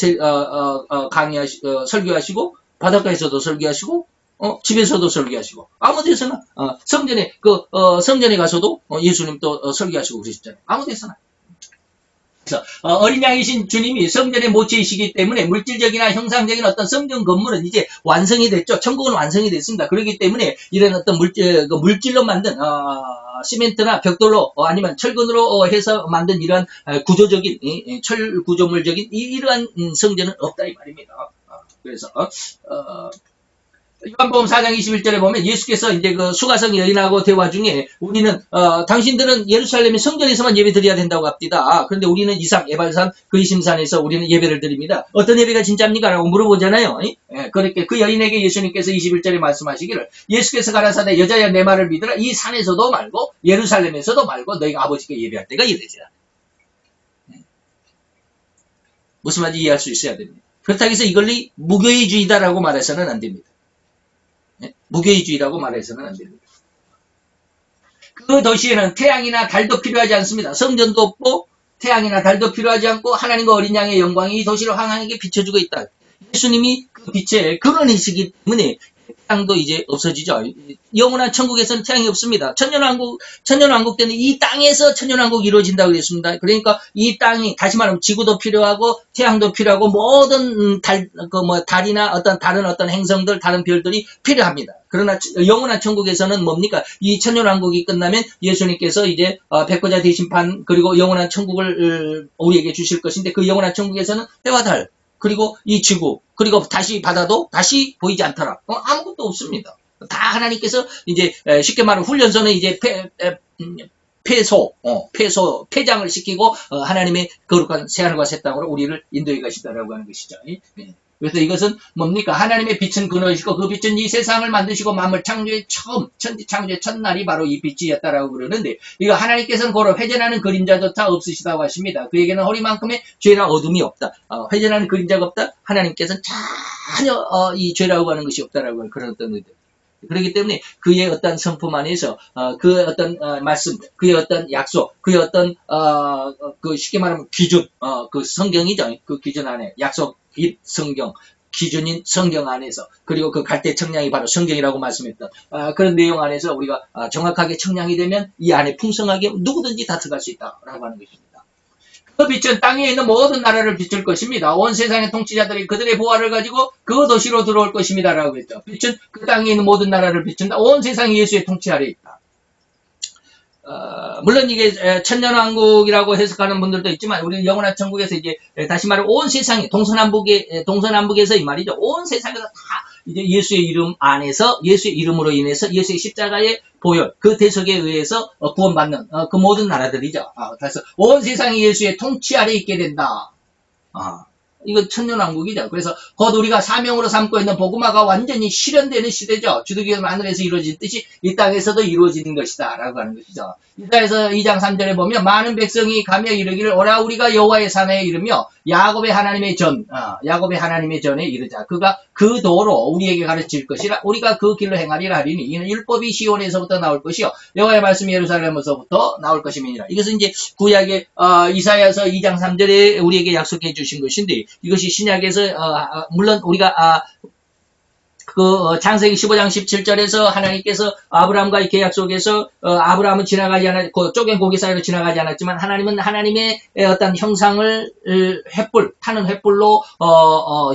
설교하시고 바닷가에서도 설교하시고 집에서도 설교하시고 아무 데서나 성전에 가서도 예수님 또 설교하시고 그러셨잖아요. 아무 데서나. 그래서 어린 양이신 주님이 성전의 모체이시기 때문에 물질적이나 형상적인 어떤 성전 건물은 이제 완성이 됐죠. 천국은 완성이 됐습니다. 그렇기 때문에 이런 어떤 물질로 만든 시멘트나 벽돌로 아니면 철근으로 해서 만든 이러한 구조적인 철 구조물적인 이러한 성전은 없다 이 말입니다. 그래서 요한복음 4장 21절에 보면 예수께서 이제 그 수가성 여인하고 대화 중에 우리는 당신들은 예루살렘의 성전에서만 예배 드려야 된다고 합니다. 그런데 우리는 이삭 에발산 그이심산에서 우리는 예배를 드립니다. 어떤 예배가 진짜입니까? 라고 물어보잖아요. 그렇게 그 여인에게 예수님께서 21절에 말씀하시기를 예수께서 가라사대 여자야 내 말을 믿으라. 이 산에서도 말고 예루살렘에서도 말고 너희가 아버지께 예배할 때가 이르리라. 무슨 말인지 이해할 수 있어야 됩니다. 그렇다고 해서 이걸 무교의주의다라고 말해서는 안 됩니다. 무교의주의라고 말해서는 안 됩니다. 그 도시에는 태양이나 달도 필요하지 않습니다. 성전도 없고 태양이나 달도 필요하지 않고 하나님과 어린 양의 영광이 이 도시를 환하게 비춰주고 있다. 예수님이 그 빛의 근원이시기 때문에 태양도 이제 없어지죠. 영원한 천국에서는 태양이 없습니다. 천년왕국 때는 이 땅에서 천년왕국이 이루어진다고 그랬습니다. 그러니까 이 땅이 다시 말하면 지구도 필요하고 태양도 필요하고 모든 달이나 어떤 다른 어떤 행성들, 다른 별들이 필요합니다. 그러나 영원한 천국에서는 뭡니까? 이 천년왕국이 끝나면 예수님께서 이제 백보자 대심판 그리고 영원한 천국을 우리에게 주실 것인데 그 영원한 천국에서는 해와 달 그리고 이 지구, 그리고 다시 바다도 다시 보이지 않더라. 아무것도 없습니다. 다 하나님께서 이제 쉽게 말하면 훈련소는 이제 폐장을 시키고 하나님의 거룩한 새하늘과 새 땅으로 우리를 인도해 가시다라고 하는 것이죠. 그래서 이것은 뭡니까? 하나님의 빛은 근원이시고 그 빛은 이 세상을 만드시고 만물 창조의 천지 창조의 첫날이 바로 이 빛이었다라고 그러는데, 이거 하나님께서는 고로 회전하는 그림자조차 없으시다고 하십니다. 그에게는 허리만큼의 죄나 어둠이 없다. 회전하는 그림자가 없다. 하나님께서는 전혀 이 죄라고 하는 것이 없다라고 하는 그런 어떤 의도. 그렇기 때문에 그의 어떤 성품 안에서 그의 어떤 말씀, 그의 어떤 약속, 그의 어떤 그 쉽게 말하면 기준, 그 성경이죠. 그 기준 안에 약속인 성경, 기준인 성경 안에서, 그리고 그 갈대 청량이 바로 성경이라고 말씀했던 그런 내용 안에서 우리가 정확하게 청량이 되면 이 안에 풍성하게 누구든지 다 들어갈 수 있다라고 하는 것입니다. 그 빛은 땅에 있는 모든 나라를 비출 것입니다. 온 세상의 통치자들이 그들의 보화를 가지고 그 도시로 들어올 것입니다. 라고 했죠. 빛은 그 땅에 있는 모든 나라를 비춘다. 온 세상이 예수의 통치 아래에 있다. 물론 이게 천년왕국이라고 해석하는 분들도 있지만, 우리 영원한 천국에서 이제 다시 말해 온 세상이 동서남북에서 이 말이죠. 온 세상에서 다 이제 예수의 이름 안에서, 예수의 이름으로 인해서 예수의 십자가의 보혈, 그 대속에 의해서 구원받는 그 모든 나라들이죠. 그래서 온 세상이 예수의 통치 아래에 있게 된다. 이건 천년왕국이죠. 그래서 곧 우리가 사명으로 삼고 있는 복음화가 완전히 실현되는 시대죠. 주도기는 하늘에서 이루어진 뜻이 이 땅에서도 이루어지는 것이다 라고 하는 것이죠. 이사야서 2장 3절에 보면 많은 백성이 가며 이르기를 오라 우리가 여호와의 산에 이르며 야곱의 하나님의 전에 이르자. 그가 그 도로 우리에게 가르칠 것이라. 우리가 그 길로 행하리라 하리니 이는 율법이 시온에서부터 나올 것이요 여호와의 말씀이 예루살렘에서부터 나올 것임이니라. 이것은 이제 구약의 이사야서 2장 3절에 우리에게 약속해 주신 것인데, 이것이 신약에서 물론 우리가 창세기 15장 17절에서 하나님께서 아브라함과의 계약 속에서 아브라함은 지나가지 않았고 쪼갠 고기 사이로 지나가지 않았지만, 하나님은 하나님의 어떤 형상을 타는 횃불로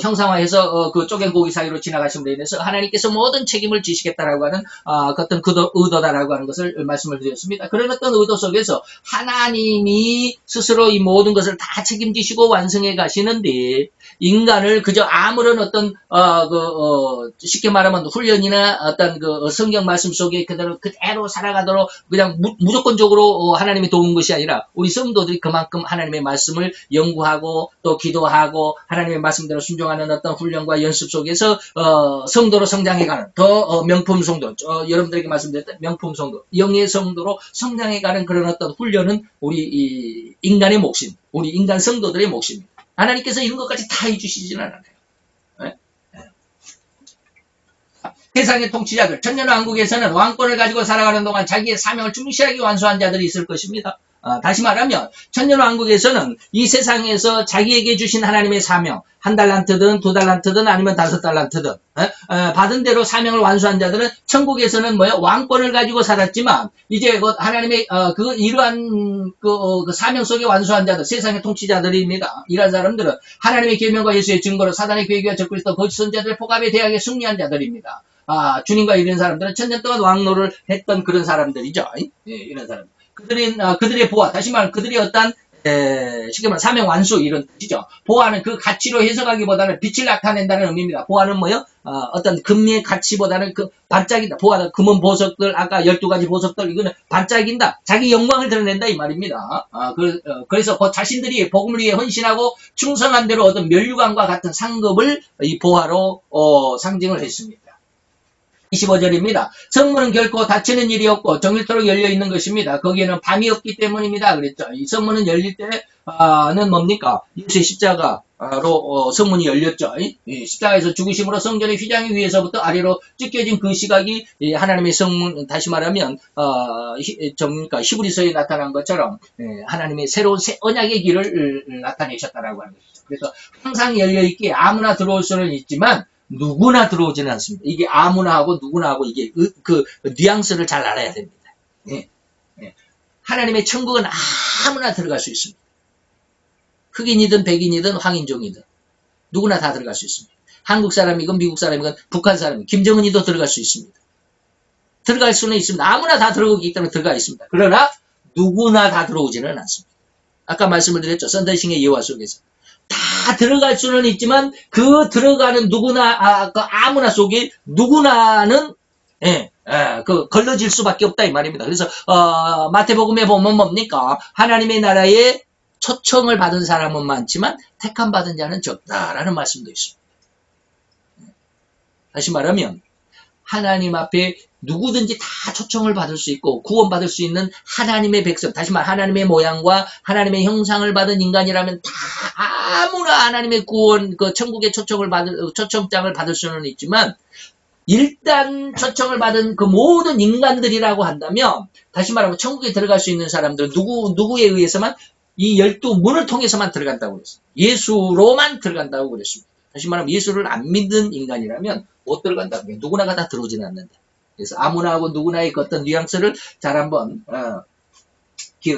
형상화해서 그 쪼갠 고기 사이로 지나가심으로 인해서 하나님께서 모든 책임을 지시겠다라고 하는 어떤 의도다라고 하는 것을 말씀을 드렸습니다. 그런 어떤 의도 속에서 하나님이 스스로 이 모든 것을 다 책임지시고 완성해 가시는데, 인간을 그저 아무런 어떤 쉽게 말하면 훈련이나 어떤 그 성경 말씀 속에 그대로 살아가도록 그냥 무조건적으로 하나님이 도운 것이 아니라, 우리 성도들이 그만큼 하나님의 말씀을 연구하고 또 기도하고 하나님의 말씀대로 순종하는 어떤 훈련과 연습 속에서 성도로 성장해가는 더 명품 성도, 여러분들에게 말씀드렸던 명품 성도, 영의 성도로 성장해가는 그런 어떤 훈련은 우리 인간의 몫임, 우리 인간 성도들의 몫입니다. 하나님께서 이런 것까지 다 해주시지는 않아요. 세상의 통치자들, 천년왕국에서는 왕권을 가지고 살아가는 동안 자기의 사명을 충실하게 완수한 자들이 있을 것입니다. 다시 말하면 천년왕국에서는 이 세상에서 자기에게 주신 하나님의 사명, 1달란트든 2달란트든 아니면 5달란트든 받은 대로 사명을 완수한 자들은 천국에서는 왕권을 가지고 살았지만, 이제 하나님의 이러한 그 사명 속에 완수한 자들, 세상의 통치자들입니다. 이런 사람들은 하나님의 계명과 예수의 증거로 사단의 계획과 적그리스도 거짓 선자들의 포갑에 대하게 승리한 자들입니다. 주님과 이런 사람들은 천년 동안 왕노를 했던 그런 사람들이죠. 이런 사람들. 그들의 보아, 다시 말하면 그들의 어떤, 쉽게 말하면 사명 완수, 이런 뜻이죠. 보아는 그 가치로 해석하기보다는 빛을 나타낸다는 의미입니다. 보아는 어떤 금리의 가치보다는 반짝인다. 보아는 금은 보석들, 아까 12가지 보석들, 이거는 반짝인다. 자기 영광을 드러낸다, 이 말입니다. 그래서 자신들이 복음을 위해 헌신하고 충성한 대로 얻은 면류관과 같은 상급을 이 보아로, 상징을 했습니다. 25절입니다. 성문은 결코 닫히는 일이 없고 정일토록 열려있는 것입니다. 거기에는 밤이 없기 때문입니다. 그랬죠. 이 성문은 열릴 때는 뭡니까? 예수의 십자가로 성문이 열렸죠. 십자가에서 죽으심으로 성전의 휘장이 위에서부터 아래로 찢겨진 그 시각이 하나님의 성문, 다시 말하면 히브리서에 나타난 것처럼 하나님의 새로운 새 언약의 길을 나타내셨다라고 하는 것이죠. 그래서 항상 열려있기에 아무나 들어올 수는 있지만 누구나 들어오지는 않습니다. 이게 아무나 하고 누구나 하고 이게 그 뉘앙스를 잘 알아야 됩니다. 하나님의 천국은 아무나 들어갈 수 있습니다. 흑인이든 백인이든 황인종이든 누구나 다 들어갈 수 있습니다. 한국 사람이건 미국 사람이건 북한 사람이건 김정은이도 들어갈 수 있습니다. 들어갈 수는 있습니다. 아무나 다 들어오기 때문에 들어가 있습니다. 그러나 누구나 다 들어오지는 않습니다. 아까 말씀을 드렸죠. 선대싱의 예화 속에서 다 다 들어갈 수는 있지만 그 들어가는 누구나 그 아무나 속에 누구나는 그 걸러질 수밖에 없다 이 말입니다. 그래서 마태복음에 보면 뭡니까? 하나님의 나라에 초청을 받은 사람은 많지만 택함 받은 자는 적다라는 말씀도 있습니다. 다시 말하면 하나님 앞에 누구든지 다 초청을 받을 수 있고 구원받을 수 있는 하나님의 백성, 다시 말 하나님의 모양과 하나님의 형상을 받은 인간이라면 다 아무나 하나님의 구원, 그 천국의 초청장을 받을 수는 있지만 일단 초청을 받은 그 모든 인간들이라고 한다면 다시 말하면 천국에 들어갈 수 있는 사람들은 누구에 의해서만 이 12문을 통해서만 들어간다고 그랬어요. 예수로만 들어간다고 그랬습니다. 다시 말하면 예수를 안 믿는 인간이라면 못 들어간다고 해요. 누구나가 다 들어오지는 않는다. 그래서 아무나하고 누구나의 그 어떤 뉘앙스를 잘 한번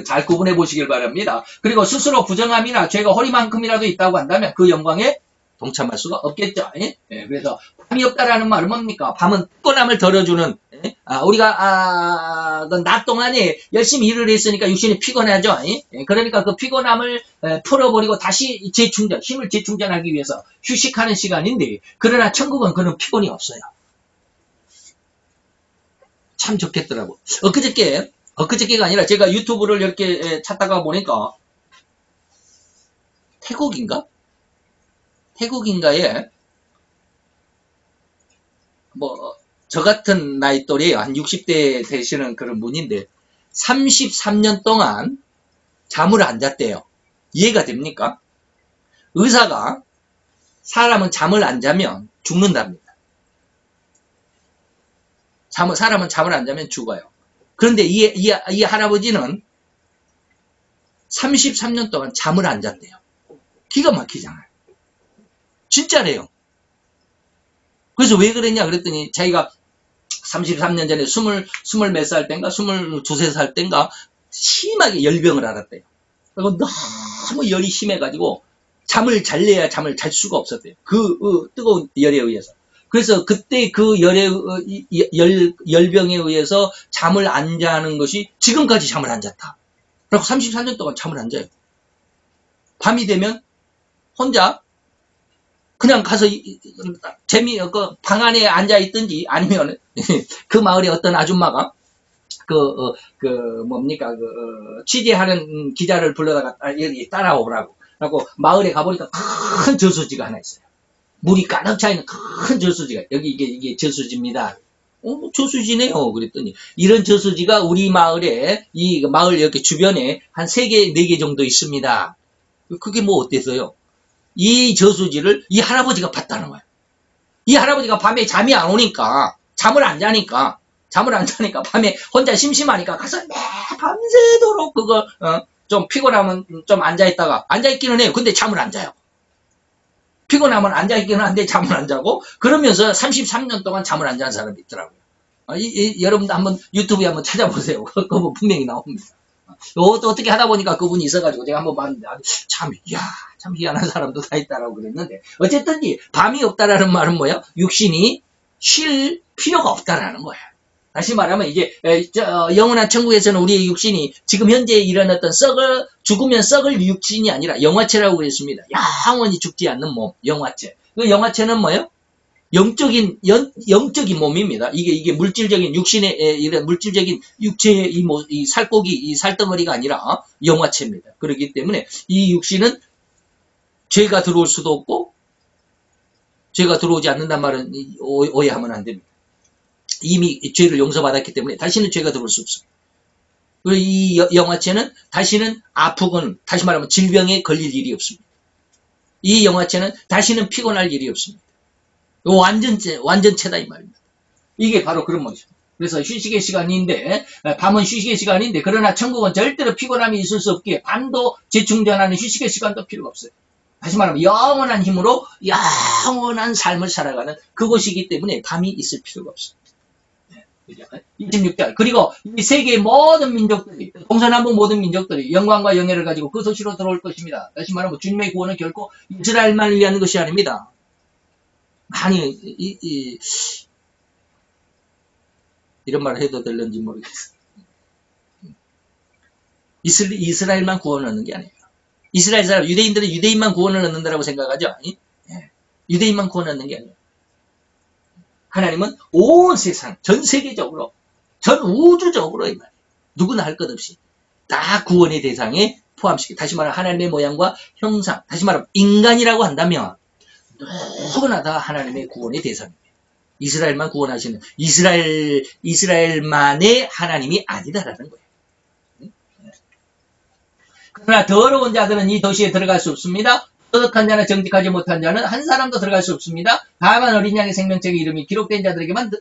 잘 구분해 보시길 바랍니다. 그리고 스스로 부정함이나 죄가 허리만큼이라도 있다고 한다면 그 영광에 동참할 수가 없겠죠. 그래서 밤이 없다라는 말은 뭡니까? 밤은 피곤함을 덜어주는 우리가 낮 동안에 열심히 일을 했으니까 육신이 피곤하죠. 그러니까 그 피곤함을 풀어버리고 다시 힘을 재충전하기 위해서 휴식하는 시간인데 그러나 천국은 그런 피곤이 없어요. 참 좋겠더라고. 엊그저께가 아니라 제가 유튜브를 이렇게 찾다가 보니까 태국인가에 저 같은 나이 또래 한 60대 되시는 그런 분인데 33년 동안 잠을 안 잤대요. 이해가 됩니까? 의사가 사람은 잠을 안 자면 죽는답니다. 사람은 잠을 안 자면 죽어요. 그런데 이 할아버지는 33년 동안 잠을 안 잤대요. 기가 막히잖아요. 진짜래요. 그래서 왜 그랬냐 그랬더니 자기가 33년 전에 20 몇 살 땐가 22, 살 땐가 심하게 열병을 앓았대요. 그리고 너무 열이 심해가지고 잠을 잘래야 잠을 잘 수가 없었대요. 그 뜨거운 열에 의해서. 그래서 그때 그 열병에 의해서 잠을 안 자는 것이 지금까지 잠을 안 잤다. 그리고 34년 동안 잠을 안 자요. 밤이 되면 혼자 그냥 가서 방 안에 앉아 있든지 아니면 그 마을에 어떤 아줌마가 취재하는 기자를 불러다가 여기 따라오라고 하고 마을에 가보니까 큰 저수지가 하나 있어요. 물이 가득 차 있는 큰 저수지가 여기 이게 저수지입니다. 저수지네요. 그랬더니 이런 저수지가 우리 마을에 이 마을 이렇게 주변에 한 3개, 4개 정도 있습니다. 그게 뭐 어때서요? 이 저수지를 이 할아버지가 봤다는 거예요. 이 할아버지가 밤에 잠이 안 오니까 잠을 안 자니까 밤에 혼자 심심하니까 가서 밤새도록 그거 좀 피곤하면 좀 앉아있다가 앉아있기는 해요. 근데 잠을 안 자요. 피곤하면 앉아있기는 한데 잠을 안 자고 그러면서 33년 동안 잠을 안 자는 사람이 있더라고요. 여러분도 한번 유튜브에 한번 찾아보세요. 그거 분명히 나옵니다. 이것도 어떻게 하다 보니까 그분이 있어가지고 제가 한번 봤는데 참 희한한 사람도 다 있다라고 그랬는데 어쨌든 밤이 없다라는 말은 뭐예요? 육신이 쉴 필요가 없다라는 거예요. 다시 말하면 이제 영원한 천국에서는 우리의 육신이 지금 현재 이런 어떤 죽으면 썩을 육신이 아니라 영화체라고 그랬습니다. 영원히 죽지 않는 몸, 영화체. 그 영화체는 뭐예요? 영적인 몸입니다. 이게 물질적인 육신의 이런 물질적인 육체의 이 살코기, 이 살덩어리가 아니라 영화체입니다. 그렇기 때문에 이 육신은 죄가 들어올 수도 없고 죄가 들어오지 않는단 말은 오해하면 안 됩니다. 이미 죄를 용서받았기 때문에 다시는 죄가 들어올 수 없습니다. 그리고 이 영화체는 다시는 아프건 다시 말하면 질병에 걸릴 일이 없습니다. 이 영화체는 다시는 피곤할 일이 없습니다. 완전체다 이 말입니다. 이게 바로 그런 것이죠. 그래서 휴식의 시간인데 밤은 휴식의 시간인데 그러나 천국은 절대로 피곤함이 있을 수 없기에 밤도 재충전하는 휴식의 시간도 필요가 없어요. 다시 말하면 영원한 힘으로 영원한 삶을 살아가는 그곳이기 때문에 밤이 있을 필요가 없습니다. 26절. 그리고 이 세계의 모든 민족들이 동서남북 모든 민족들이 영광과 영예를 가지고 그 도시로 들어올 것입니다. 다시 말하면 주님의 구원은 결코 이스라엘만을 위한 것이 아닙니다. 아니 이런 말을 해도 될는지 모르겠어요. 이스라엘만 구원하는 게 아니에요. 이스라엘 사람, 유대인들은 유대인만 구원을 얻는다라고 생각하죠. 예. 유대인만 구원 얻는 게 아니에요. 하나님은 온 세상, 전 세계적으로, 전 우주적으로 이 말이에요. 누구나 할 것 없이 다 구원의 대상에 포함시키. 다시 말하면 하나님의 모양과 형상, 다시 말하면 인간이라고 한다면 누구나 다 하나님의 구원의 대상입니다. 이스라엘만 구원하시는 이스라엘만의 하나님이 아니다라는 거예요. 그러나 더러운 자들은 이 도시에 들어갈 수 없습니다. 도덕한 자나 정직하지 못한 자는 한 사람도 들어갈 수 없습니다. 다만 어린 양의 생명책의 이름이 기록된 자들만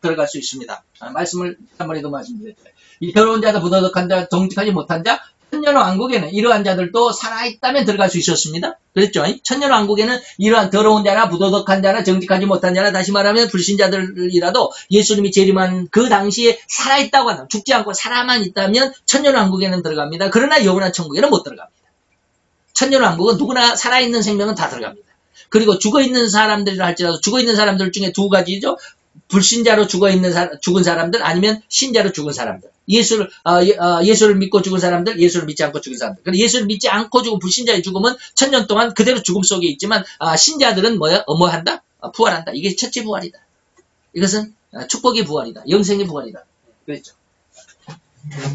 들어갈 수 있습니다. 말씀을 한번에도 말씀드렸죠. 이 더러운 자도 부도덕한 자, 정직하지 못한 자, 천년왕국에는 이러한 자들도 살아있다면 들어갈 수 있었습니다. 그랬죠? 천년왕국에는 이러한 더러운 자나 부도덕한 자나 정직하지 못한 자나 다시 말하면 불신자들이라도 예수님이 재림한 그 당시에 살아있다고 하면 죽지 않고 살아만 있다면 천년왕국에는 들어갑니다. 그러나 영원한 천국에는 못 들어갑니다. 천년왕국은 누구나 살아있는 생명은 다 들어갑니다. 그리고 죽어있는 사람들이라 할지라도 죽어있는 사람들 중에 두 가지죠. 불신자로 죽은 사람들 아니면 신자로 죽은 사람들. 예수를 믿고 죽은 사람들, 예수를 믿지 않고 죽은 사람들. 그리고 예수를 믿지 않고 죽은 불신자의 죽음은 천년 동안 그대로 죽음 속에 있지만 신자들은 뭐한다? 부활한다. 이게 첫째 부활이다. 이것은 축복의 부활이다. 영생의 부활이다. 그랬죠.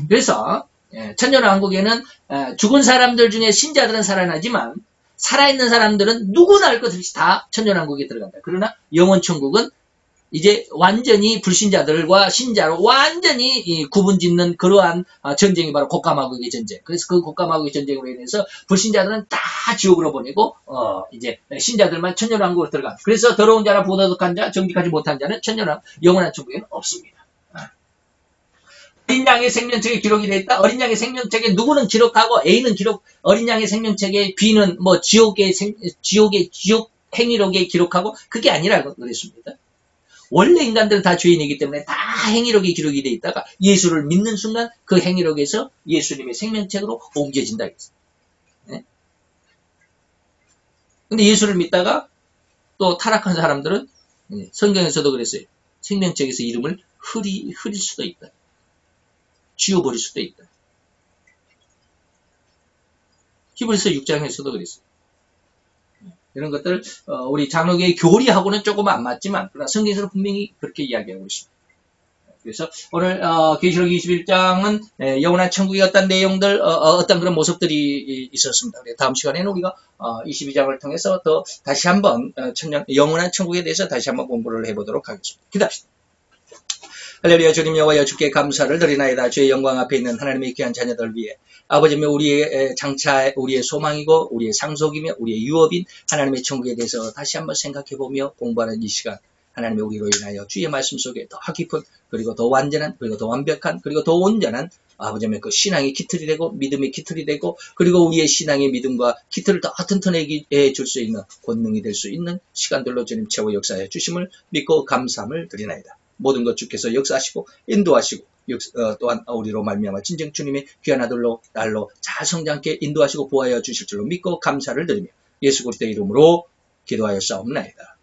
그래서 천년왕국에는 죽은 사람들 중에 신자들은 살아나지만 살아있는 사람들은 누구나 알 것 없이 다 천년왕국에 들어간다. 그러나 영원천국은 이제 완전히 불신자들과 신자로 완전히 구분짓는 그러한 전쟁이 바로 곶감마귀의 전쟁. 그래서 그 곶감마귀의 전쟁으로 인해서 불신자들은 다 지옥으로 보내고 이제 신자들만 천년왕국으로 들어가. 그래서 더러운 자나 부도덕한 자, 정직하지 못한 자는 영원한 천국에는 없습니다. 어린 양의 생명책에 기록이 되어 있다. 어린 양의 생명책에 누구는 기록하고 A는 어린 양의 생명책에 B는 지옥 행위록에 기록하고 그게 아니라고 그랬습니다. 원래 인간들은 다 죄인이기 때문에 다 행위록에 기록이 되어 있다가 예수를 믿는 순간 그 행위록에서 예수님의 생명책으로 옮겨진다. 네? 근데 예수를 믿다가 또 타락한 사람들은 성경에서도 그랬어요. 생명책에서 이름을 흐릴 수도 있다. 지워버릴 수도 있다. 히브리서 6장에서도 그랬어요. 이런 것들 우리 장로교의 교리하고는 조금 안 맞지만 그러나 성경에서는 분명히 그렇게 이야기하고 있습니다. 그래서 오늘 계시록 21장은 영원한 천국의 어떤 내용들 어떤 그런 모습들이 있었습니다. 다음 시간에는 우리가 22장을 통해서 더 다시 한번 영원한 천국에 대해서 다시 한번 공부를 해보도록 하겠습니다. 기도합시다. 할렐루야. 주님 여호와여, 주께 감사를 드리나이다. 주의 영광 앞에 있는 하나님의 귀한 자녀들 위해 아버지며 우리의 장차, 우리의 소망이고 우리의 상속이며 우리의 유업인 하나님의 천국에 대해서 다시 한번 생각해보며 공부하는 이 시간, 하나님의 우리로 인하여 주의 말씀 속에 더 깊은 그리고 더 완전한 그리고 더 완벽한 그리고 더 온전한 아버지며 그 신앙의 기틀이 되고 믿음의 기틀이 되고 그리고 우리의 신앙의 믿음과 기틀을 더 튼튼하게 해줄 수 있는 권능이 될 수 있는 시간들로 주님 채워 역사해 주심을 믿고 감사함을 드리나이다. 모든 것 주께서 역사하시고 인도하시고 또한 우리로 말미암아 진정 주님의 귀한 아들로 날로 잘 성장케 인도하시고 보호하여 주실 줄로 믿고 감사를 드리며 예수 그리스도의 이름으로 기도하여 싸움나이다.